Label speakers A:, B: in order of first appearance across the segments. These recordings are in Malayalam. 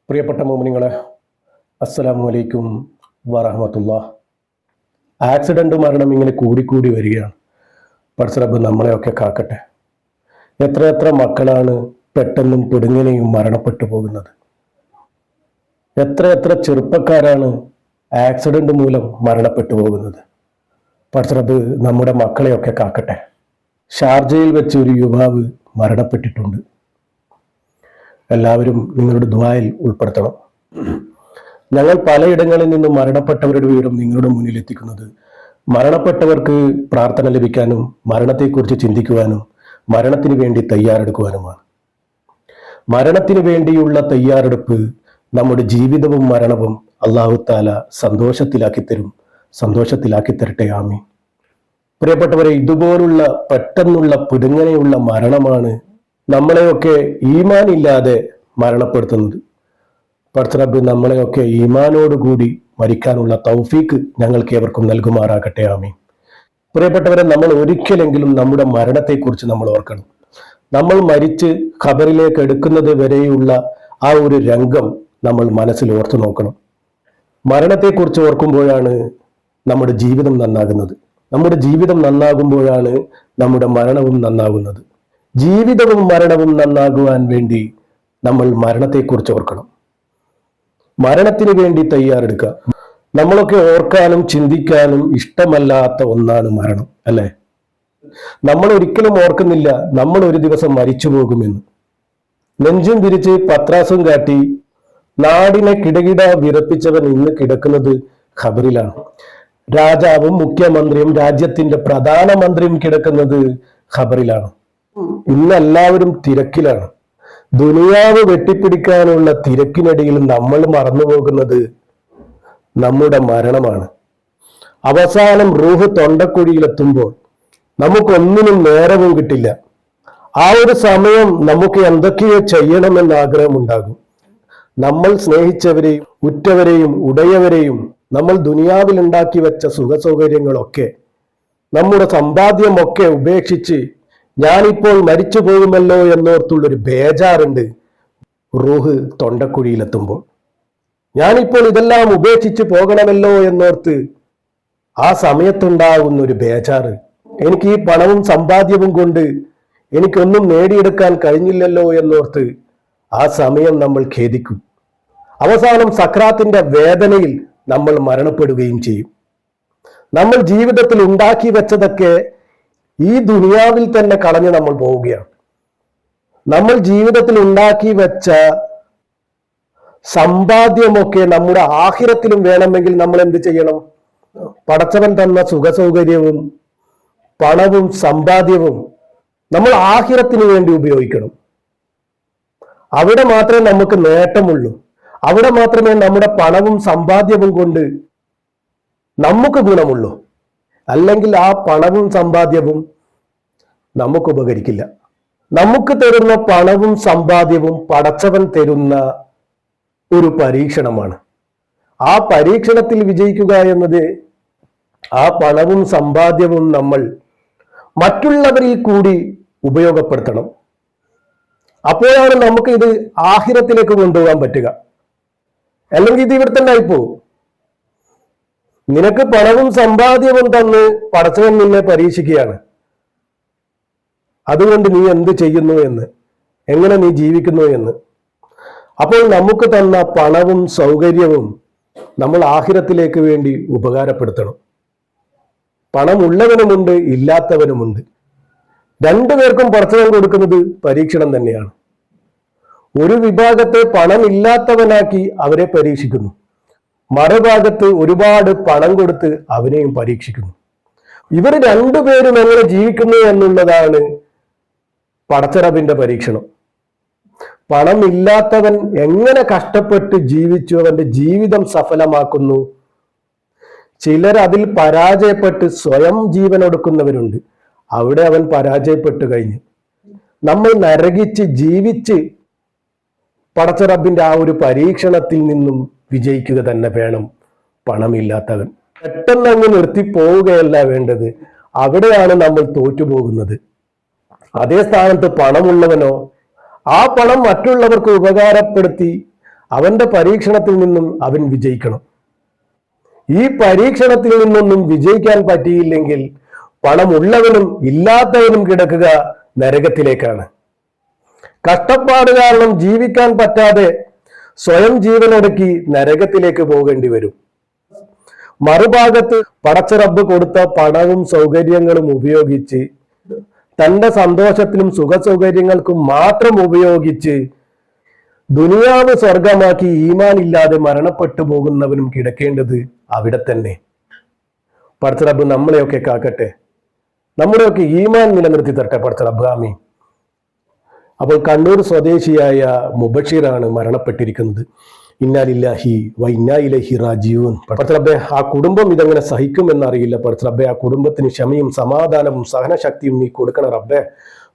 A: പ്രിയപ്പെട്ട മോമിനിങ്ങളെ, അസ്സലാമു അലൈക്കും വറഹ്മത്തുള്ളാഹ്. ആക്സിഡന്റ് മരണം ഇങ്ങനെ കൂടിക്കൂടി വരികയാണ്. പടച്ചറബ്ബ് നമ്മളെയൊക്കെ കാക്കട്ടെ. എത്ര മക്കളാണ് പെട്ടെന്നും പിടുങ്ങിനെയും മരണപ്പെട്ടു പോകുന്നത്. എത്ര ചെറുപ്പക്കാരാണ് ആക്സിഡന്റ് മൂലം മരണപ്പെട്ടു പോകുന്നത്. പടച്ചറബ്ബ് നമ്മുടെ മക്കളെയൊക്കെ കാക്കട്ടെ. ഷാർജയിൽ വെച്ച് ഒരു യുവാവ് മരണപ്പെട്ടിട്ടുണ്ട്. എല്ലാവരും നിങ്ങളുടെ ദുആയിൽ ഉൾപ്പെടുത്തണം. ഞങ്ങൾ പലയിടങ്ങളിൽ നിന്നും മരണപ്പെട്ടവരുടെ വിവരം നിങ്ങളുടെ മുന്നിൽ എത്തിക്കുന്നത് മരണപ്പെട്ടവർക്ക് പ്രാർത്ഥന ലഭിക്കാനും മരണത്തെക്കുറിച്ച് ചിന്തിക്കുവാനും മരണത്തിന് വേണ്ടി തയ്യാറെടുക്കുവാനുമാണ്. മരണത്തിന് വേണ്ടിയുള്ള തയ്യാറെടുപ്പ് നമ്മുടെ ജീവിതവും മരണവും അല്ലാഹു തആല സന്തോഷത്തിലാക്കി തരട്ടെ. ആമീൻ. പ്രിയപ്പെട്ടവരെ, ഇതുപോലുള്ള പെട്ടെന്നുള്ള പുടുങ്ങനെയുള്ള മരണമാണ് നമ്മളെയൊക്കെ ഈമാൻ ഇല്ലാതെ മരണപ്പെടുത്തുന്നത്. പടച്ചറബ്ബ് നമ്മളെയൊക്കെ ഈമാനോടുകൂടി മരിക്കാനുള്ള തൗഫീക്ക് ഞങ്ങൾക്ക് ഏവർക്കും നൽകുമാറാകട്ടെ. ആമീൻ. പ്രിയപ്പെട്ടവരെ, നമ്മൾ ഒരിക്കലെങ്കിലും നമ്മുടെ മരണത്തെക്കുറിച്ച് നമ്മൾ ഓർക്കണം. നമ്മൾ മരിച്ച് ഖബറിലേക്ക് എടുക്കുന്നത് വരെയുള്ള ആ ഒരു രംഗം നമ്മൾ മനസ്സിൽ ഓർത്തു നോക്കണം. മരണത്തെക്കുറിച്ച് ഓർക്കുമ്പോഴാണ് നമ്മുടെ ജീവിതം നന്നാകുന്നത്. നമ്മുടെ ജീവിതം നന്നാകുമ്പോഴാണ് നമ്മുടെ മരണവും നന്നാകുന്നത്. ജീവിതവും മരണവും നന്നാകുവാൻ വേണ്ടി നമ്മൾ മരണത്തെക്കുറിച്ച് ഓർക്കണം. മരണത്തിന് വേണ്ടി തയ്യാറെടുക്കുക. നമ്മളൊക്കെ ഓർക്കാനും ചിന്തിക്കാനും ഇഷ്ടമല്ലാത്ത ഒന്നാണ് മരണം, അല്ലെ? നമ്മൾ ഒരിക്കലും ഓർക്കുന്നില്ല നമ്മൾ ഒരു ദിവസം മരിച്ചു പോകുമെന്ന്. നെഞ്ചും തിരിച്ച് പത്രാസും കാട്ടി നാടിനെ കിടകിട വിറപ്പിച്ചവൻ ഇന്ന് കിടക്കുന്നത് ഖബറിലാണ്. രാജാവും മുഖ്യമന്ത്രിയും രാജ്യത്തിന്റെ പ്രധാനമന്ത്രിയും കിടക്കുന്നത് ഖബറിലാണ്. ഇന്ന് എല്ലാവരും തിരക്കിലാണ്. ദുനിയാവ് വെട്ടിപ്പിടിക്കാനുള്ള തിരക്കിനിടയിൽ നമ്മൾ മറന്നുപോകുന്നത് നമ്മുടെ മരണമാണ്. അവസാനം റൂഹ് തൊണ്ടക്കുഴിയിലെത്തുമ്പോൾ നമുക്കൊന്നിനും നേരവും കിട്ടില്ല. ആ ഒരു സമയം നമുക്ക് എന്തൊക്കെയോ ചെയ്യണമെന്ന് ആഗ്രഹമുണ്ടാകും. നമ്മൾ സ്നേഹിച്ചവരെയും ഉറ്റവരെയും ഉടയവരെയും നമ്മൾ ദുനിയാവിൽ ഉണ്ടാക്കി വെച്ച സുഖസൗകര്യങ്ങളൊക്കെ നമ്മുടെ സമ്പാദ്യമൊക്കെ ഉപേക്ഷിച്ച് ഞാനിപ്പോൾ മരിച്ചു പോകുമല്ലോ എന്നോർത്തുള്ളൊരു ബേജാറുണ്ട്. റൂഹ് തൊണ്ടക്കുഴിയിലെത്തുമ്പോൾ ഞാനിപ്പോൾ ഇതെല്ലാം ഉപേക്ഷിച്ച് പോകണമല്ലോ എന്നോർത്ത് ആ സമയത്തുണ്ടാകുന്ന ഒരു ബേജാറ്. എനിക്ക് ഈ പണവും സമ്പാദ്യവും കൊണ്ട് എനിക്കൊന്നും നേടിയെടുക്കാൻ കഴിഞ്ഞില്ലല്ലോ എന്നോർത്ത് ആ സമയം നമ്മൾ ഖേദിക്കും. അവസാനം സക്രാത്തിന്റെ വേദനയിൽ നമ്മൾ മരണപ്പെടുകയും ചെയ്യും. നമ്മൾ ജീവിതത്തിൽ ഉണ്ടാക്കി വെച്ചതൊക്കെ ഈ ദുനിയാവിൽ തന്നെ കളഞ്ഞ് നമ്മൾ പോവുകയാണ്. നമ്മൾ ജീവിതത്തിൽ ഉണ്ടാക്കി വെച്ച സമ്പാദ്യമൊക്കെ നമ്മുടെ ആഖിറത്തിലും വേണമെങ്കിൽ നമ്മൾ എന്ത് ചെയ്യണം? പടച്ചവൻ തന്ന സുഖസൗകര്യവും പണവും സമ്പാദ്യവും നമ്മൾ ആഖിറത്തിന് വേണ്ടി ഉപയോഗിക്കണം. അവിടെ മാത്രമേ നമുക്ക് നേട്ടമുള്ളൂ. അവിടെ മാത്രമേ നമ്മുടെ പണവും സമ്പാദ്യവും കൊണ്ട് നമുക്ക് ഗുണമുള്ളൂ. അല്ലെങ്കിൽ ആ പണവും സമ്പാദ്യവും നമുക്ക് ഉപകരിക്കില്ല. നമുക്ക് തരുന്ന പണവും സമ്പാദ്യവും പടച്ചവൻ തരുന്ന ഒരു പരീക്ഷണമാണ്. ആ പരീക്ഷണത്തിൽ വിജയിക്കുക എന്നത് ആ പണവും സമ്പാദ്യവും നമ്മൾ മറ്റുള്ളവരിൽ കൂടി ഉപയോഗപ്പെടുത്തണം. അപ്പോഴാണ് നമുക്ക് ഇത് ആഖിറത്തിലേക്ക് കൊണ്ടുപോകാൻ പറ്റുക. അല്ലെങ്കിൽ ഇത് ഇവിടെ തന്നെ ആയിപ്പോവും. നിനക്ക് പണവും സമ്പാദ്യവും തന്ന് പടച്ചവൻ നിന്നെ പരീക്ഷിക്കുകയാണ്. അതുകൊണ്ട് നീ എന്ത് ചെയ്യുന്നു എന്ന്, എങ്ങനെ നീ ജീവിക്കുന്നു എന്ന്. അപ്പോൾ നമുക്ക് തന്ന പണവും സൗകര്യവും നമ്മൾ ആഖിറത്തിലേക്ക് വേണ്ടി ഉപകാരപ്പെടുത്തണം. പണമുള്ളവനുമുണ്ട്, ഇല്ലാത്തവനുമുണ്ട്. രണ്ടുപേർക്കും പടച്ചവൻ കൊടുക്കുന്നത് പരീക്ഷണം തന്നെയാണ്. ഒരു വിഭാഗത്തെ പണമില്ലാത്തവനാക്കി അവരെ പരീക്ഷിക്കുന്നു. മറുഭാഗത്ത് ഒരുപാട് പണം കൊടുത്ത് അവനെയും പരീക്ഷിക്കുന്നു. ഇവർ രണ്ടുപേരും എങ്ങനെ ജീവിക്കുന്നു എന്നുള്ളതാണ് പടച്ചറബിന്റെ പരീക്ഷണം. പണമില്ലാത്തവൻ എങ്ങനെ കഷ്ടപ്പെട്ട് ജീവിച്ചു അവന്റെ ജീവിതം സഫലമാക്കുന്നു. ചിലർ അതിൽ പരാജയപ്പെട്ട് സ്വയം ജീവൻ ഒടുക്കുന്നവരുണ്ട്. അവിടെ അവൻ പരാജയപ്പെട്ടു കഴിഞ്ഞു. നമ്മൾ നരകിച്ച് ജീവിച്ച് പടച്ചറബിന്റെ ആ ഒരു പരീക്ഷണത്തിൽ നിന്നും വിജയിക്കുക തന്നെ വേണം. പണമില്ലാത്തവൻ പെട്ടെന്ന് അങ്ങ് നിർത്തി പോവുകയല്ല വേണ്ടത്. അവിടെയാണ് നമ്മൾ തോറ്റുപോകുന്നത്. അതേ സ്ഥാനത്ത് പണമുള്ളവനോ ആ പണം മറ്റുള്ളവർക്ക് ഉപകാരപ്പെടുത്തി അവന്റെ പരീക്ഷണത്തിൽ നിന്നും അവൻ വിജയിക്കണം. ഈ പരീക്ഷണത്തിൽ നിന്നൊന്നും വിജയിക്കാൻ പറ്റിയില്ലെങ്കിൽ പണമുള്ളവനും ഇല്ലാത്തവനും കിടക്കുക നരകത്തിലേക്കാണ്. കഷ്ടപ്പാട് കാരണം ജീവിക്കാൻ പറ്റാതെ സ്വയം ജീവനൊടുക്കി നരകത്തിലേക്ക് പോകേണ്ടി വരും. മറുഭാഗത്ത് പടച്ച റബ്ബ് കൊടുത്ത പണവും സൗകര്യങ്ങളും ഉപയോഗിച്ച് തന്റെ സന്തോഷത്തിനും സുഖസൗകര്യങ്ങൾക്കും മാത്രം ഉപയോഗിച്ച് ദുനിയാവ് സ്വർഗമാക്കി ഈമാൻ ഇല്ലാതെ മരണപ്പെട്ടു പോകുന്നവനും കിടക്കേണ്ടത് അവിടെ തന്നെ. പടച്ച റബ്ബ് നമ്മളെയൊക്കെ കാക്കട്ടെ, നമ്മുടെയൊക്കെ ഈമാൻ നിലനിർത്തി തരട്ടെ പടച്ച റബ്ബ്, ആമീൻ. അപ്പോൾ കണ്ണൂർ സ്വദേശിയായ മുബഷിറാണ് മരണപ്പെട്ടിരിക്കുന്നത്. ഇന്നാ ലില്ലാഹി വ ഇന്നാ ഇലൈഹി റാജിഊൻ. പടച്ച റബ്ബേ, ആ കുടുംബം ഇതെങ്ങനെ സഹിക്കുമെന്നറിയില്ല. പടച്ച റബ്ബേ, ആ കുടുംബത്തിന് ക്ഷമയും സമാധാനവും സഹനശക്തിയും നീ കൊടുക്കണം റബ്ബേ.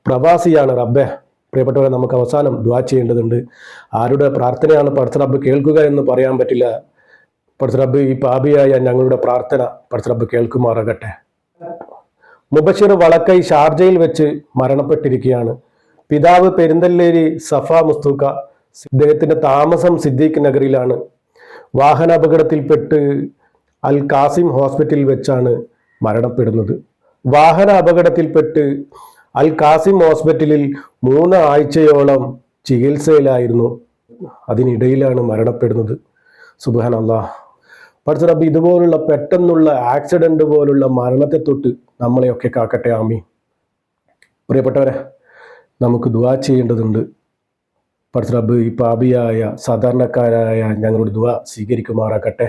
A: പ്രവാസിയാണ് റബ്ബേ. പ്രിയപ്പെട്ടവരെ, നമുക്ക് അവസാനം ദുആ ചെയ്യേണ്ടതുണ്ട്. ആരുടെ പ്രാർത്ഥനയാണ് പടച്ച റബ്ബ് കേൾക്കുക എന്ന് പറയാൻ പറ്റില്ല. പടച്ച റബ്ബ് ഈ പാപിയായ ഞങ്ങളുടെ പ്രാർത്ഥന പടച്ച റബ്ബ് കേൾക്കുമാറാകട്ടെ. മുബഷിർ വളക്കൈ ഷാർജയിൽ വെച്ച് മരണപ്പെട്ടിരിക്കുകയാണ്. പിതാവ് പെരിന്തല്ലേരി സഫ മുസ്തൂക്ക, ഇദ്ദേഹത്തിന്റെ താമസം സിദ്ദീഖ് നഗറിലാണ്. വാഹന അപകടത്തിൽപ്പെട്ട് അൽ കാസിം ഹോസ്പിറ്റലിൽ വെച്ചാണ് മരണപ്പെടുന്നത്. വാഹന അപകടത്തിൽപ്പെട്ട് അൽ കാസിം ഹോസ്പിറ്റലിൽ 3 ആഴ്ചയോളം ചികിത്സയിലായിരുന്നു. അതിനിടയിലാണ് മരണപ്പെടുന്നത്. സുബ്ഹാനല്ലാഹ്. പടച്ച റബ്ബ് ഇതുപോലുള്ള പെട്ടെന്നുള്ള ആക്സിഡന്റ് പോലുള്ള മരണത്തെ തൊട്ട് നമ്മളെയൊക്കെ കാക്കട്ടെ, ആമീൻ. പ്രിയപ്പെട്ടവരെ, നമുക്ക് ദുആ ചെയ്യേണ്ടതുണ്ട്. പടച്ച റബ്ബ് ഈ പാപിയായ സാധാരണക്കാരായ ഞങ്ങളുടെ ദുആ സ്വീകരിക്കുമാറാകട്ടെ.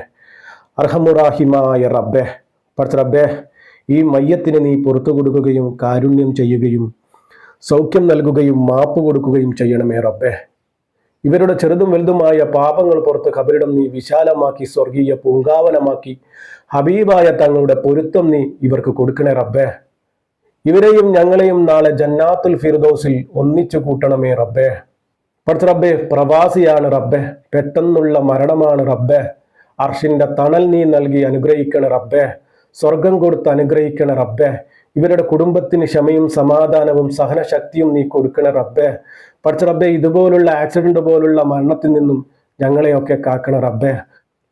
A: അർഹമുറാഹിമായ റബ്ബേ, പടച്ച റബ്ബേ, ഈ മയ്യത്തിന് നീ പുറത്തു കൊടുക്കുകയും കാരുണ്യം ചെയ്യുകയും സൗഖ്യം നൽകുകയും മാപ്പ് കൊടുക്കുകയും ചെയ്യണമേ റബ്ബേ. ഇവരുടെ ചെറുതും വലുതുമായ പാപങ്ങൾ പുറത്ത് ഖബറിടം നീ വിശാലമാക്കി സ്വർഗീയ പൂങ്കാവനമാക്കി ഹബീബായ തങ്ങളുടെ പൊരുത്തം നീ ഇവർക്ക് കൊടുക്കണേ റബ്ബേ. ഇവരെയും ഞങ്ങളെയും നാളെ ജന്നാത്തുൽ ഫിർദൗസിൽ ഒന്നിച്ചു കൂട്ടണമേ റബ്ബേ. പടച്ച റബ്ബേ, പ്രവാസിയാണ് റബ്ബേ, പെട്ടെന്നുള്ള മരണമാണ് റബ്ബേ. അർഷിന്റെ തണൽ നീ നൽകി അനുഗ്രഹിക്കണ റബ്ബേ. സ്വർഗം കൊടുത്ത് അനുഗ്രഹിക്കണ റബ്ബേ. ഇവരുടെ കുടുംബത്തിന് ക്ഷമയും സമാധാനവും സഹനശക്തിയും നീ കൊടുക്കണ റബ്ബേ. പടച്ച റബ്ബേ, ഇതുപോലുള്ള ആക്സിഡന്റ് പോലുള്ള മരണത്തിൽ നിന്നും ഞങ്ങളെയൊക്കെ കാക്കണ റബ്ബേ.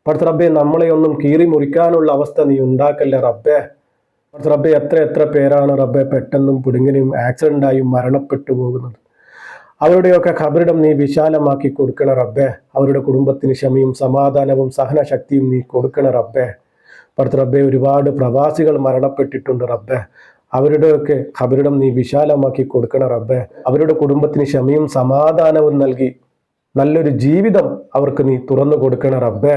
A: പടച്ച റബ്ബേ, നമ്മളെ ഒന്നും കീറി മുറിക്കാനുള്ള അവസ്ഥ നീ ഉണ്ടാക്കല്ലേ റബ്ബേ. പടച്ച റബ്ബേ, എത്ര പേരാണ് റബ്ബേ പെട്ടെന്നും പുടുങ്ങിനും ആക്സിഡന്റായും മരണപ്പെട്ടു പോകുന്നത്. അവരുടെയൊക്കെ ഖബറിടം നീ വിശാലമാക്കി കൊടുക്കണ റബ്ബേ. അവരുടെ കുടുംബത്തിന് ക്ഷമയും സമാധാനവും സഹനശക്തിയും നീ കൊടുക്കണ റബ്ബേ. പടച്ച റബ്ബേ, ഒരുപാട് പ്രവാസികൾ മരണപ്പെട്ടിട്ടുണ്ട് റബ്ബേ. അവരുടെയൊക്കെ ഖബറിടം നീ വിശാലമാക്കി കൊടുക്കണ റബ്ബേ. അവരുടെ കുടുംബത്തിന് ക്ഷമയും സമാധാനവും നൽകി നല്ലൊരു ജീവിതം അവർക്ക് നീ തുറന്നു കൊടുക്കണ റബ്ബേ.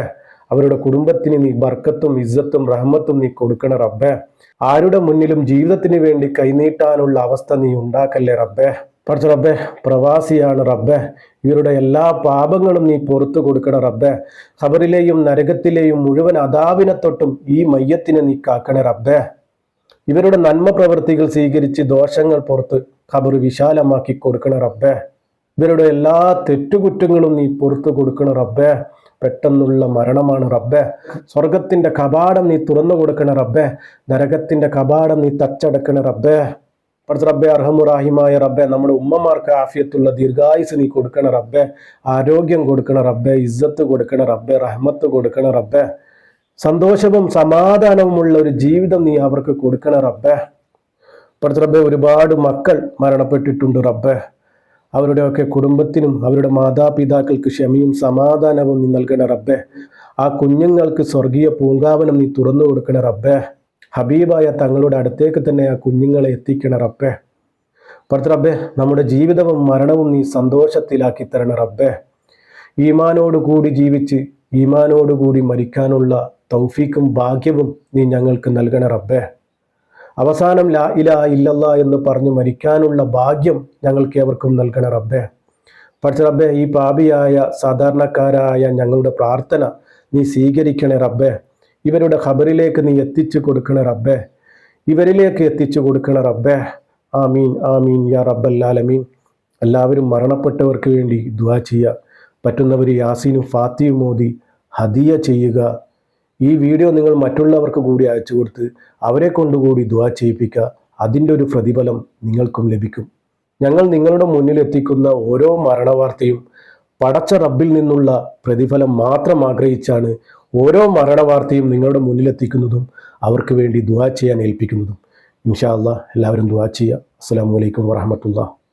A: അവരുടെ കുടുംബത്തിന് നീ ബർക്കത്തും ഇസ്സത്തും റഹ്മത്തും നീ കൊടുക്കണ റബ്ബേ. ആരുടെ മുന്നിലും ജീവിതത്തിന് വേണ്ടി കൈനീട്ടാനുള്ള അവസ്ഥ നീ ഉണ്ടാക്കല്ലേ റബ്ബേ. പടച്ച റബ്ബേ, പ്രവാസിയാണ് റബ്ബേ. ഇവരുടെ എല്ലാ പാപങ്ങളും നീ പുറത്തു കൊടുക്കണ റബ്ബേ. ഖബറിലെയും നരകത്തിലെയും മുഴുവൻ അദാബിനെ തൊട്ടും ഈ മയ്യത്തിനെ നീ കാക്കണ റബ്ബേ. ഇവരുടെ നന്മ പ്രവൃത്തികൾ സ്വീകരിച്ച് ദോഷങ്ങൾ പുറത്ത് ഖബർ വിശാലമാക്കി കൊടുക്കണ റബ്ബേ. ഇവരുടെ എല്ലാ തെറ്റുകുറ്റങ്ങളും നീ പുറത്തു കൊടുക്കണ റബ്ബേ. പെട്ടെന്നുള്ള മരണമാണ് റബ്ബേ. സ്വർഗത്തിന്റെ കവാടം നീ തുറന്നു കൊടുക്കണ റബ്ബേ. നരകത്തിന്റെ കവാടം നീ തച്ചടക്കണ റബ്ബേ. പടച്ച റബ്ബേ, അർഹമുറാഹിമായ റബ്ബേ, നമ്മുടെ ഉമ്മമാർക്ക് ആഫിയത്തുള്ള ദീർഘായുസ് നീ കൊടുക്കണ റബ്ബേ. ആരോഗ്യം കൊടുക്കണ റബ്ബേ. ഇസ്സത്ത് കൊടുക്കണ റബ്ബേ. റഹ്മത്ത് കൊടുക്കണ റബ്ബേ. സന്തോഷവും സമാധാനവുമുള്ള ഒരു ജീവിതം നീ അവർക്ക് കൊടുക്കണ റബ്ബേ. പടച്ച റബ്ബേ, ഒരുപാട് മക്കൾ മരണപ്പെട്ടിട്ടുണ്ട് റബ്ബേ. അവരുടെയൊക്കെ കുടുംബത്തിനും അവരുടെ മാതാപിതാക്കൾക്ക് ക്ഷമയും സമാധാനവും നീ നൽകണ റബ്ബേ. ആ കുഞ്ഞുങ്ങൾക്ക് സ്വർഗീയ പൂങ്കാവനം നീ തുറന്നു കൊടുക്കണ റബ്ബേ. ഹബീബായ തങ്ങളുടെ അടുത്തേക്ക് തന്നെ ആ കുഞ്ഞുങ്ങളെ എത്തിക്കണ റബ്ബേ. പടച്ച റബ്ബേ, നമ്മുടെ ജീവിതവും മരണവും നീ സന്തോഷത്തിലാക്കി തരണ റബ്ബേ. ഈമാനോടുകൂടി ജീവിച്ച് ഈമാനോടുകൂടി മരിക്കാനുള്ള തൗഫീക്കും ഭാഗ്യവും നീ ഞങ്ങൾക്ക് നൽകണ റബ്ബേ. അവസാനം ലാ ഇലാഹ ഇല്ലല്ലാ എന്ന് പറഞ്ഞ് മരിക്കാനുള്ള ഭാഗ്യം ഞങ്ങൾക്ക് ഏവർക്കും നൽകണ റബ്ബേ. പടച്ച റബ്ബേ, ഈ പാപിയായ സാധാരണക്കാരായ ഞങ്ങളുടെ പ്രാർത്ഥന നീ സ്വീകരിക്കണേ റബ്ബേ. ഇവരുടെ ഖബറിലേക്ക് നീ എത്തിച്ചു കൊടുക്കണ റബ്ബേ. ഇവരിലേക്ക് എത്തിച്ചു കൊടുക്കണ റബ്ബേ. ആമീൻ ആമീൻ യാ റബ്ബൽ ആലമീൻ. എല്ലാവരും മരണപ്പെട്ടവർക്ക് വേണ്ടി ദുആ ചെയ്യുക. പറ്റുന്നവർ യാസീനും ഫാത്തിയും ഓതി ഹദിയ ചെയ്യുക. ഈ വീഡിയോ നിങ്ങൾ മറ്റുള്ളവർക്ക് കൂടി അയച്ചു കൊടുത്ത് അവരെ കൊണ്ടുകൂടി ദുആ ചെയ്യിപ്പിക്കുക. അതിൻ്റെ ഒരു പ്രതിഫലം നിങ്ങൾക്കും ലഭിക്കും. ഞങ്ങൾ നിങ്ങളുടെ മുന്നിൽ എത്തിക്കുന്ന ഓരോ മരണവാർത്തയും പടച്ച റബ്ബിൽ നിന്നുള്ള പ്രതിഫലം മാത്രം ആഗ്രഹിച്ചാണ് ഓരോ മരണവാർത്തയും നിങ്ങളുടെ മുന്നിലെത്തിക്കുന്നതും അവർക്ക് വേണ്ടി ദുആ ചെയ്യാൻ ഏൽപ്പിക്കുന്നതും. ഇൻഷാ അല്ലാഹ് എല്ലാവരും ദുആ ചെയ്യുക. അസ്സലാമു അലൈക്കും വറഹ്മത്തുള്ളാഹി.